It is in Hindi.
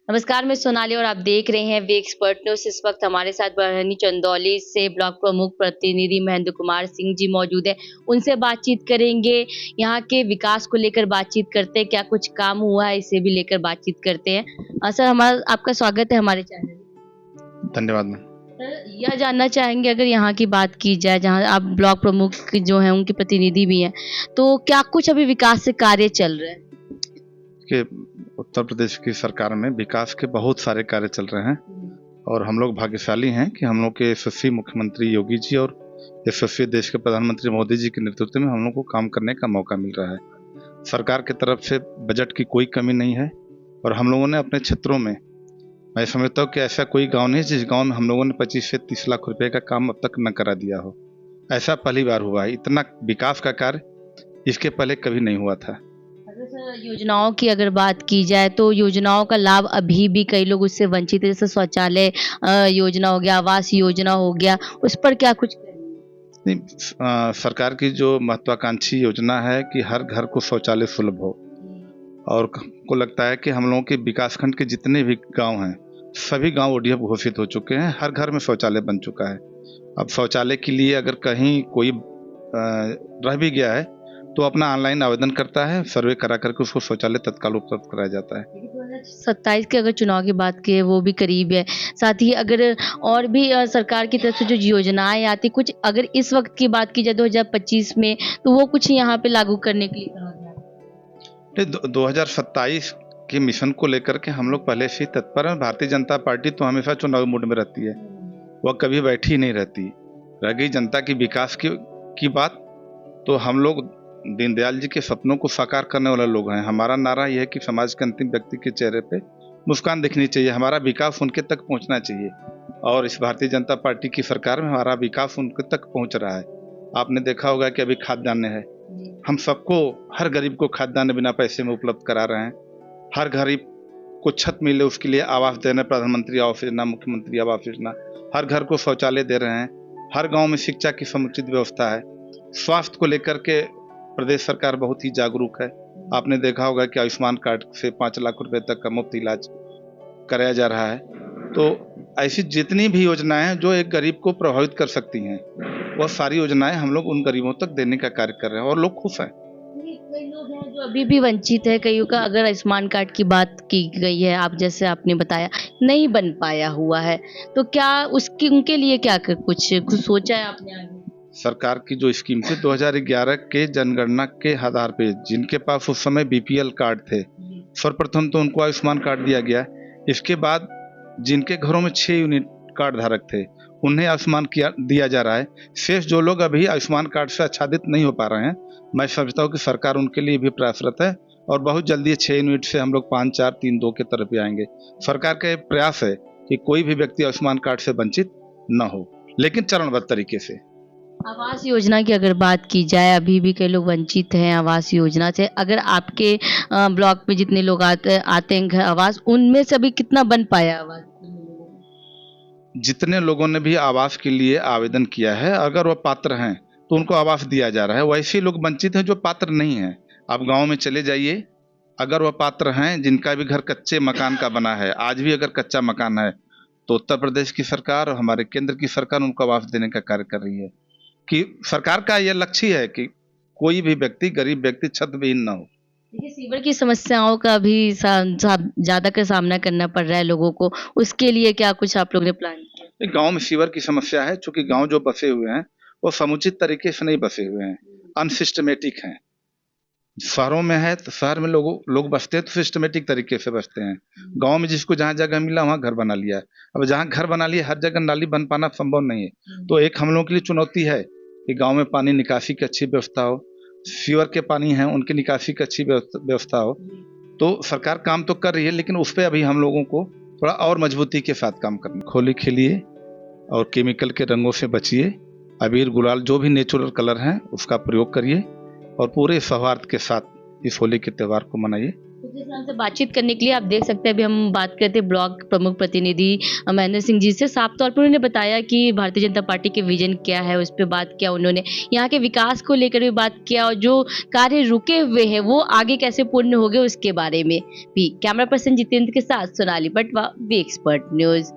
नमस्कार, मैं सोनाली और आप देख रहे हैं वे एक्सपर्ट न्यूज़। इस वक्त हमारे साथ बरहनी चंदौली से ब्लॉक प्रमुख प्रतिनिधि महेंद्र कुमार सिंह जी मौजूद हैं। उनसे बातचीत करेंगे, यहाँ के विकास को लेकर बातचीत करते हैं, क्या कुछ काम हुआ है इसे भी लेकर बातचीत करते हैं। सर हमारा आपका स्वागत है हमारे चैनल में। धन्यवाद मैम। सर यह जानना चाहेंगे अगर यहाँ की बात की जाए जहाँ आप ब्लॉक प्रमुख जो हैं उनके प्रतिनिधि भी हैं, तो क्या कुछ अभी विकास से कार्य चल रहे हैं? कि उत्तर प्रदेश की सरकार में विकास के बहुत सारे कार्य चल रहे हैं और हम लोग भाग्यशाली हैं कि हम लोग के यशस्वी मुख्यमंत्री योगी जी और यशस्वी देश के प्रधानमंत्री मोदी जी के नेतृत्व में हम लोग को काम करने का मौका मिल रहा है। सरकार की तरफ से बजट की कोई कमी नहीं है और हम लोगों ने अपने क्षेत्रों में, मैं समझता हूँ कि ऐसा कोई गांव नहीं जिस गांव में हम लोगों ने 25 से 30 लाख रुपए का काम अब तक न करा दिया हो। ऐसा पहली बार हुआ है। इतना विकास का कार्य इसके पहले कभी नहीं हुआ था। सर योजनाओं की अगर बात की जाए तो योजनाओं का लाभ अभी भी कई लोग उससे वंचित है, जैसे शौचालय योजना हो गया, आवास योजना हो गया, उस पर क्या कुछ करेंगे? नहीं, सरकार की जो महत्वाकांक्षी योजना है कि हर घर को शौचालय सुलभ हो, और को लगता है कि हम लोगों के विकासखंड के जितने भी गांव हैं सभी गांव ओडीएफ घोषित हो चुके हैं। हर घर में शौचालय बन चुका है। अब शौचालय के लिए अगर कहीं कोई रह भी गया है तो अपना ऑनलाइन आवेदन करता है, सर्वे करा करके उसको शौचालय तत्काल उपलब्ध कराया जाता है। 27 के अगर चुनाव की बात की वो भी करीब है, साथ ही अगर और भी सरकार की तरफ से जो योजनाएं आती कुछ अगर इस वक्त की बात की जाए 2025 में, तो वो कुछ यहाँ पे लागू करने के लिए कहा गया? 2027 के मिशन को लेकर के हम लोग पहले से ही तत्पर हैं। भारतीय जनता पार्टी तो हमेशा चुनावी मूड में रहती है, वह कभी बैठी नहीं रहती। रह गई जनता की विकास की बात, तो हम लोग दीनदयाल जी के सपनों को साकार करने वाले लोग हैं। हमारा नारा यह है कि समाज के अंतिम व्यक्ति के चेहरे पे मुस्कान दिखनी चाहिए, हमारा विकास उनके तक पहुंचना चाहिए। और इस भारतीय जनता पार्टी की सरकार में हमारा विकास उनके तक पहुंच रहा है। आपने देखा होगा कि अभी खाद्यान्न है, हम सबको, हर गरीब को खाद्यान्न बिना पैसे में उपलब्ध करा रहे हैं। हर गरीब को छत मिले उसके लिए आवास दे रहे हैं, प्रधानमंत्री आवास योजना, मुख्यमंत्री आवास योजना। हर घर को शौचालय दे रहे हैं। हर गाँव में शिक्षा की समुचित व्यवस्था है। स्वास्थ्य को लेकर के प्रदेश सरकार बहुत ही जागरूक है। आपने देखा होगा कि आयुष्मान कार्ड से 5 लाख रुपए तक का मुफ्त इलाज कराया जा रहा है। तो ऐसी जितनी भी योजनाएं हैं जो एक गरीब को प्रभावित कर सकती हैं, वह सारी योजनाएं हम लोग उन गरीबों तक देने का कार्य कर रहे हैं और लोग खुश हैं। कई लोग हैं जो अभी भी वंचित है, कईयों का अगर आयुष्मान कार्ड की बात की गई है, आप जैसे आपने बताया नहीं बन पाया हुआ है, तो क्या उसकी उनके लिए क्या कुछ सोचा है आपने आगे? सरकार की जो स्कीम थी 2011 के जनगणना के आधार पे जिनके पास उस समय बीपीएल कार्ड थे, सर्वप्रथम तो उनको आयुष्मान कार्ड दिया गया। इसके बाद जिनके घरों में 6 यूनिट कार्ड धारक थे उन्हें आयुष्मान दिया जा रहा है। शेष जो लोग अभी आयुष्मान कार्ड से आच्छादित नहीं हो पा रहे हैं, मैं समझता हूँ कि सरकार उनके लिए भी प्रयासरत है और बहुत जल्दी 6 यूनिट से हम लोग 5, 4, 3, 2 के तरफ भी आएंगे। सरकार का प्रयास है कि कोई भी व्यक्ति आयुष्मान कार्ड से वंचित न हो, लेकिन चरणबद्ध तरीके से। आवास योजना की अगर बात की जाए, अभी भी कई लोग वंचित हैं आवास योजना से। अगर आपके ब्लॉक में जितने लोग आते हैं घर आवास, उनमें से अभी कितना बन पाया आवास? जितने लोगों ने भी आवास के लिए आवेदन किया है, अगर वह पात्र हैं तो उनको आवास दिया जा रहा है। वैसे लोग वंचित हैं जो पात्र नहीं हैं। आप गांव में चले जाइए, अगर वह पात्र हैं जिनका भी घर कच्चे मकान का बना है, आज भी अगर कच्चा मकान है, तो उत्तर प्रदेश की सरकार और हमारे केंद्र की सरकार उनको आवास देने का कार्य कर रही है। कि सरकार का यह लक्ष्य है कि कोई भी व्यक्ति, गरीब व्यक्ति छत विहीन न हो। देखिए सीवर की समस्याओं का भी ज्यादा का सामना करना पड़ रहा है लोगों को, उसके लिए क्या कुछ आप लोगों ने प्लान किया? गांव में सीवर की समस्या है, चूंकि गांव जो बसे हुए हैं वो समुचित तरीके से नहीं बसे हुए हैं, अनसिस्टमेटिक हैं। शहरों में है तो शहर में लोग बसते हैं तो सिस्टमेटिक तरीके से बसते हैं। गांव में जिसको जहाँ जगह मिला वहाँ घर बना लिया। अब जहाँ घर बना लिया हर जगह नाली बन पाना संभव नहीं है। तो एक हम लोगों के लिए चुनौती है कि गांव में पानी निकासी की अच्छी व्यवस्था हो, सीवर के पानी है उनकी निकासी की अच्छी व्यवस्था हो। तो सरकार काम तो कर रही है, लेकिन उस पर अभी हम लोगों को थोड़ा और मजबूती के साथ काम करना। होली खेलिए और केमिकल के रंगों से बचिए। अबीर गुलाल जो भी नेचुरल कलर हैं उसका प्रयोग करिए और पूरे सौहार्द के साथ इस होली के त्यौहार को मनाइए। तो जिस तरह से बातचीत करने के लिए आप देख सकते हैं, अभी हम बात करते हैं ब्लॉक प्रमुख प्रतिनिधि महेंद्र सिंह जी से। साफ तौर पर उन्होंने बताया कि भारतीय जनता पार्टी के विजन क्या है, उस पे बात किया उन्होंने। यहाँ के विकास को लेकर भी बात किया और जो कार्य रुके हुए हैं वो आगे कैसे पूर्ण होंगे उसके बारे में भी। कैमरा पर्सन जितेंद्र के साथ Sonali Patwa, V expert news.